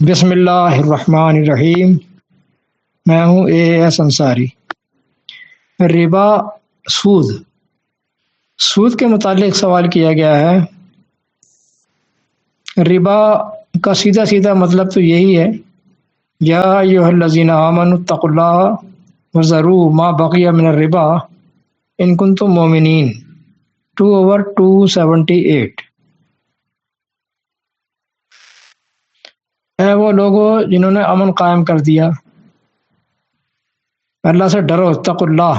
بسم اللہ الرحمن الرحیم۔ میں ہوں اے ایس انصاری۔ ربا، سود سود کے متعلق سوال کیا گیا ہے۔ ربا کا سیدھا سیدھا مطلب تو یہی ہے، یا ایھا الذین آمنوا اتقوا اللہ وذروا ما بقی من الربا ان کنتم مؤمنین 2/278۔ اے وہ لوگوں جنہوں نے امن قائم کر دیا، اللہ سے ڈرو، اتقوا اللہ،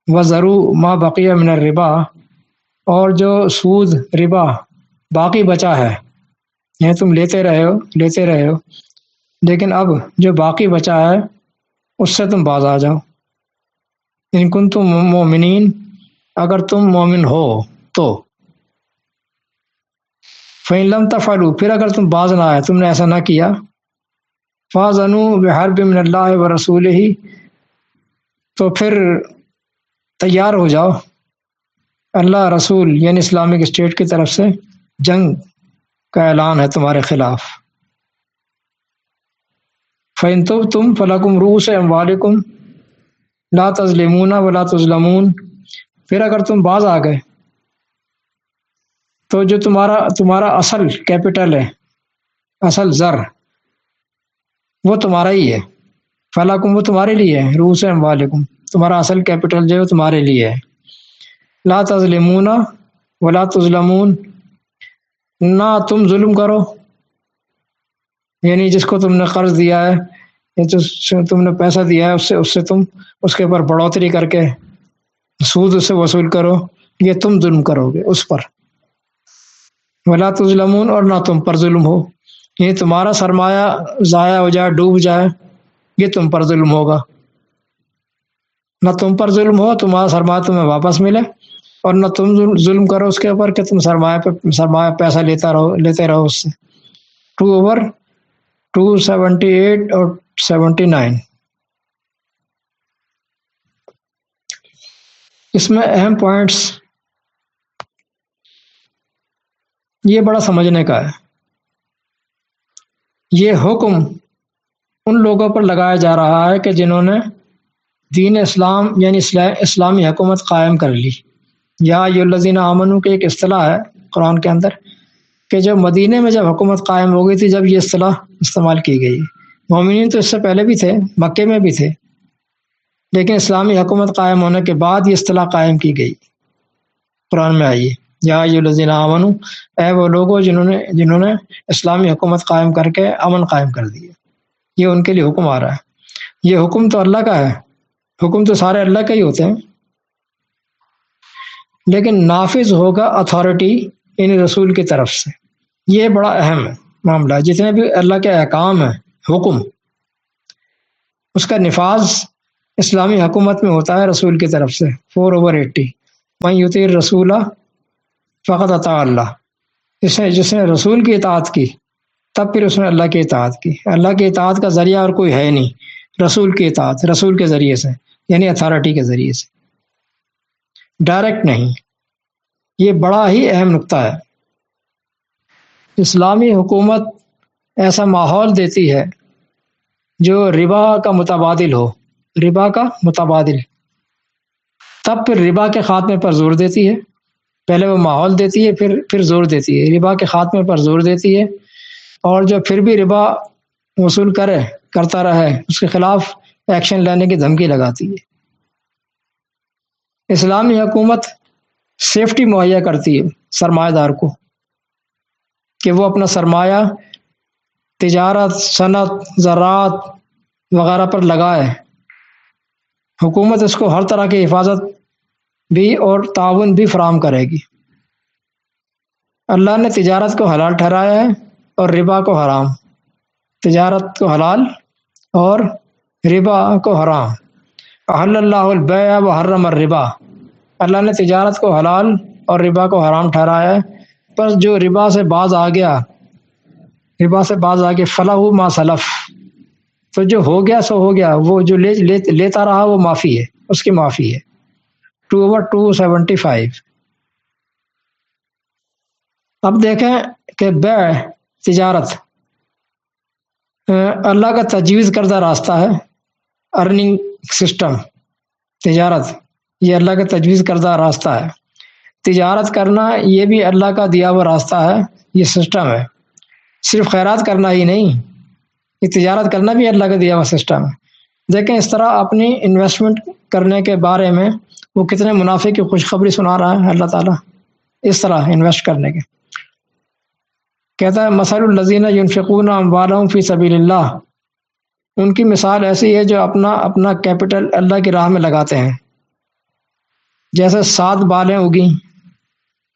وذروا ما بقی من الربا، اور جو سود ربا باقی بچا ہے، یعنی تم لیتے رہے ہو لیکن اب جو باقی بچا ہے اس سے تم باز آ جاؤ۔ ان کنتم مؤمنین، اگر تم مومن ہو تو۔ فإن لم تفعلوا، پھر اگر تم باز نہ آئے، تم نے ایسا نہ کیا، فاذنوا بحرب من اللہ ورسولہ، تو پھر تیار ہو جاؤ، اللہ رسول یعنی اسلامک اسٹیٹ کی طرف سے جنگ کا اعلان ہے تمہارے خلاف۔ فإن تبتم فلکم رؤوس اموالکم لا تظلمون ولا تظلمون، پھر اگر تم باز آ گئے تو جو تمہارا اصل کیپٹل ہے، اصل زر، وہ تمہارا ہی ہے۔ فلکم، وہ تمہارے لیے ہے، رؤوس اموالکم، تمہارا اصل کیپٹل جو ہے وہ تمہارے لیے ہے۔ لا تظلمون ولا تظلمون، نہ تم ظلم کرو، یعنی جس کو تم نے قرض دیا ہے یا جو تم نے پیسہ دیا ہے اس سے تم اس کے اوپر بڑھوتری کر کے سود اس سے وصول کرو، یہ تم ظلم کرو گے اس پر۔ ولا تظلمون، اور نہ تم پر ظلم ہو، یعنی تمہارا سرمایہ ضائع ہو جائے، ڈوب جائے، یہ تم پر ظلم ہوگا۔ نہ تم پر ظلم ہو، تمہارا سرمایہ تمہیں واپس ملے، اور نہ تم ظلم کرو اس کے اوپر کہ تم سرمایہ پیسہ لیتے رہو اس سے۔ 2/278 اور 79۔ اس میں اہم پوائنٹس یہ بڑا سمجھنے کا ہے۔ یہ حکم ان لوگوں پر لگایا جا رہا ہے کہ جنہوں نے دین اسلام یعنی اسلامی حکومت قائم کر لی۔ یا ایھا الذین آمنوا کی ایک اصطلاح ہے قرآن کے اندر، کہ جو مدینے میں جب حکومت قائم ہو گئی تھی، جب یہ اصطلاح استعمال کی گئی۔ مومنین تو اس سے پہلے بھی تھے، مکے میں بھی تھے، لیکن اسلامی حکومت قائم ہونے کے بعد یہ اصطلاح قائم کی گئی، قرآن میں آئی ہے، یا ایھا الذین آمنوا، اے وہ لوگوں جنہوں نے اسلامی حکومت قائم کر کے امن قائم کر دیا۔ یہ ان کے لیے حکم آ رہا ہے۔ یہ حکم تو اللہ کا ہے، حکم تو سارے اللہ کے ہی ہوتے ہیں، لیکن نافذ ہوگا اتھارٹی یعنی رسول کی طرف سے۔ یہ بڑا اہم ہے معاملہ۔ جتنے بھی اللہ کے احکام ہیں، حکم، اس کا نفاذ اسلامی حکومت میں ہوتا ہے رسول کی طرف سے۔ 4/80۔ من یطیع الرسول فقد اطاع اللہ، جس نے رسول کی اطاعت کی تب پھر اس نے اللہ کی اطاعت کی۔ اللہ کی اطاعت کا ذریعہ اور کوئی ہے نہیں، رسول کی اطاعت، رسول کے ذریعے سے، یعنی اتھارٹی کے ذریعے سے، ڈائریکٹ نہیں۔ یہ بڑا ہی اہم نقطہ ہے۔ اسلامی حکومت ایسا ماحول دیتی ہے جو ربا کا متبادل ہو، ربا کا متبادل، تب پھر ربا کے خاتمے پر زور دیتی ہے۔ پہلے وہ ماحول دیتی ہے، پھر زور دیتی ہے، ربا کے خاتمے پر زور دیتی ہے، اور جو پھر بھی ربا وصول کرتا رہے اس کے خلاف ایکشن لینے کی دھمکی لگاتی ہے۔ اسلامی حکومت سیفٹی مہیا کرتی ہے سرمایہ دار کو، کہ وہ اپنا سرمایہ تجارت، صنعت، زراعت وغیرہ پر لگائے۔ حکومت اس کو ہر طرح کی حفاظت بھی اور تعاون بھی فراہم کرے گی۔ اللہ نے تجارت کو حلال ٹھہرایا ہے اور ربا کو حرام، تجارت کو حلال اور ربا کو حرام۔ احل اللہ البیع وحرم الربا، اللہ نے تجارت کو حلال اور ربا کو حرام ٹھہرایا ہے، بس جو ربا سے باز آ گیا فلہ ما سلف، تو جو ہو گیا سو ہو گیا، وہ جو لیتا رہا وہ معافی ہے، اس کی معافی ہے۔ 2/275۔ اب دیکھیں کہ بیع، تجارت، اللہ کا تجویز کردہ راستہ ہے ارننگ سسٹم، تجارت، یہ اللہ کا تجویز کردہ راستہ ہے۔ تجارت کرنا یہ بھی اللہ کا دیا ہوا راستہ ہے، یہ سسٹم ہے۔ صرف خیرات کرنا ہی نہیں، یہ تجارت کرنا بھی اللہ کا دیا ہوا سسٹم ہے۔ دیکھیں اس طرح اپنی انویسٹمنٹ کرنے کے بارے میں وہ کتنے منافع کی خوشخبری سنا رہا ہے اللہ تعالیٰ، اس طرح انویسٹ کرنے کے۔ کہتا ہے مثل الذین ینفقون اموالہم فی سبیل اللہ، ان کی مثال ایسی ہے جو اپنا کیپٹل اللہ کی راہ میں لگاتے ہیں۔ جیسے 7 بالیں اگیں،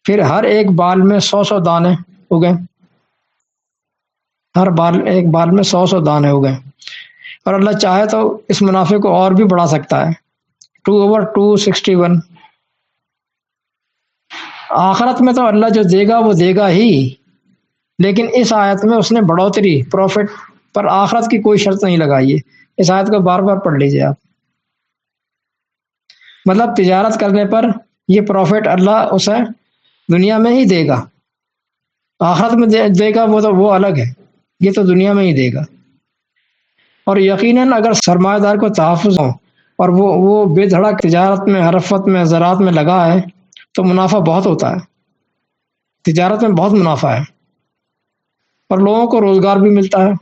پھر ہر ایک بال میں 100 دانے اگے، ایک بال میں 100 دانے اگے، اور اللہ چاہے تو اس منافع کو اور بھی بڑھا سکتا ہے۔ 2/261۔ آخرت میں تو اللہ جو دے گا وہ دے گا ہی، لیکن اس آیت میں اس نے بڑھوتری پروفٹ پر آخرت کی کوئی شرط نہیں لگائی ہے۔ اس آیت کو بار بار پڑھ لیجئے آپ۔ مطلب تجارت کرنے پر یہ پروفٹ اللہ اسے دنیا میں ہی دے گا، آخرت میں دے گا وہ الگ ہے، یہ تو دنیا میں ہی دے گا۔ اور یقیناً اگر سرمایہ دار کو تحفظ ہو اور وہ بے دھڑک تجارت میں، حرفت میں، زراعت میں لگا ہے تو منافع بہت ہوتا ہے، تجارت میں بہت منافع ہے، اور لوگوں کو روزگار بھی ملتا ہے،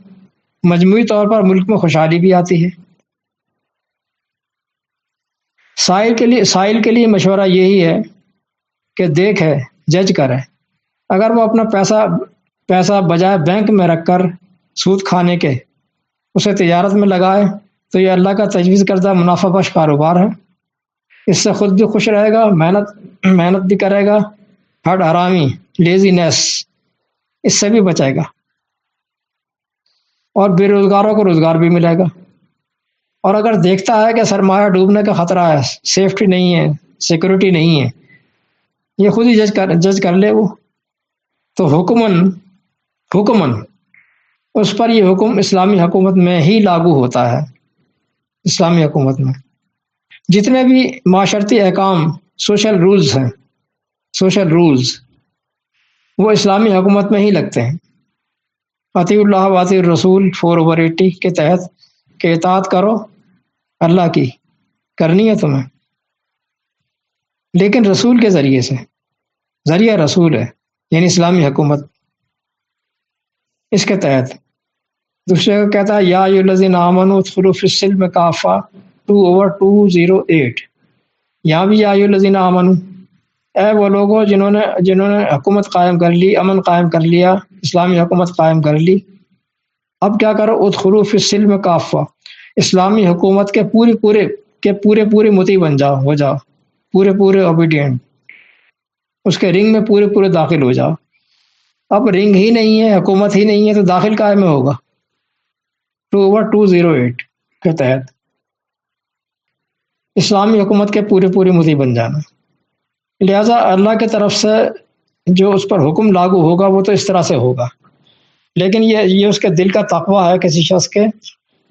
مجموعی طور پر ملک میں خوشحالی بھی آتی ہے۔ سائل کے لیے مشورہ یہی ہے کہ دیکھے، جج کرے، اگر وہ اپنا پیسہ بجائے بینک میں رکھ کر سود کھانے کے اسے تجارت میں لگائے تو یہ اللہ کا تجویز کردہ منافع بخش کاروبار ہے۔ اس سے خود بھی خوش رہے گا، محنت بھی کرے گا، ہٹ حرامی، لیزینس، اس سے بھی بچائے گا، اور بے روزگاروں کو روزگار بھی ملے گا۔ اور اگر دیکھتا ہے کہ سرمایہ ڈوبنے کا خطرہ ہے، سیفٹی نہیں ہے، سیکورٹی نہیں ہے، یہ خود ہی جج کر لے وہ، تو حکمن اس پر یہ حکم اسلامی حکومت میں ہی لاگو ہوتا ہے۔ اسلامی حکومت میں جتنے بھی معاشرتی احکام، سوشل رولز وہ اسلامی حکومت میں ہی لگتے ہیں۔ اطیعوا اللہ و اطیعوا الرسول 4/80 کے تحت کہ اطاعت کرو اللہ کی، کرنی ہے تمہیں، لیکن رسول کے ذریعے سے، ذریعہ رسول ہے یعنی اسلامی حکومت، اس کے تحت۔ دوسرے کو کہتا ہے یا ایھا الذین آمنوا ادخلوا فی السلم کافہ 2/208۔ یہاں بھی یا ایھا الذین آمنوا، اے وہ لوگوں جنہوں نے حکومت قائم کر لی، امن قائم کر لیا، اسلامی حکومت قائم کر لی، اب کیا کرو، ادخلوا فی السلم کافہ، اسلامی حکومت کے پورے مطیع بن جاؤ، ہو جاؤ پورے اوبیڈینٹ، اس کے رنگ میں پورے داخل ہو جاؤ۔ اب رنگ ہی نہیں ہے، حکومت ہی نہیں ہے، تو داخل کائے میں ہوگا؟ 2/208 کے تحت اسلامی حکومت کے پورے مطیع بن جانا۔ لہذا اللہ کی طرف سے جو اس پر حکم لاگو ہوگا وہ تو اس طرح سے ہوگا، لیکن یہ اس کے دل کا تقویٰ ہے کسی شخص کے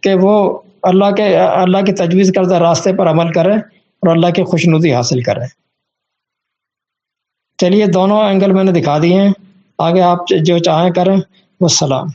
کہ وہ اللہ کے تجویز کردہ راستے پر عمل کرے اور اللہ کی خوشنودی حاصل کرے۔ چلیے دونوں اینگل میں نے دکھا دیے ہیں، آگے آپ جو چاہیں کریں۔ والسلام۔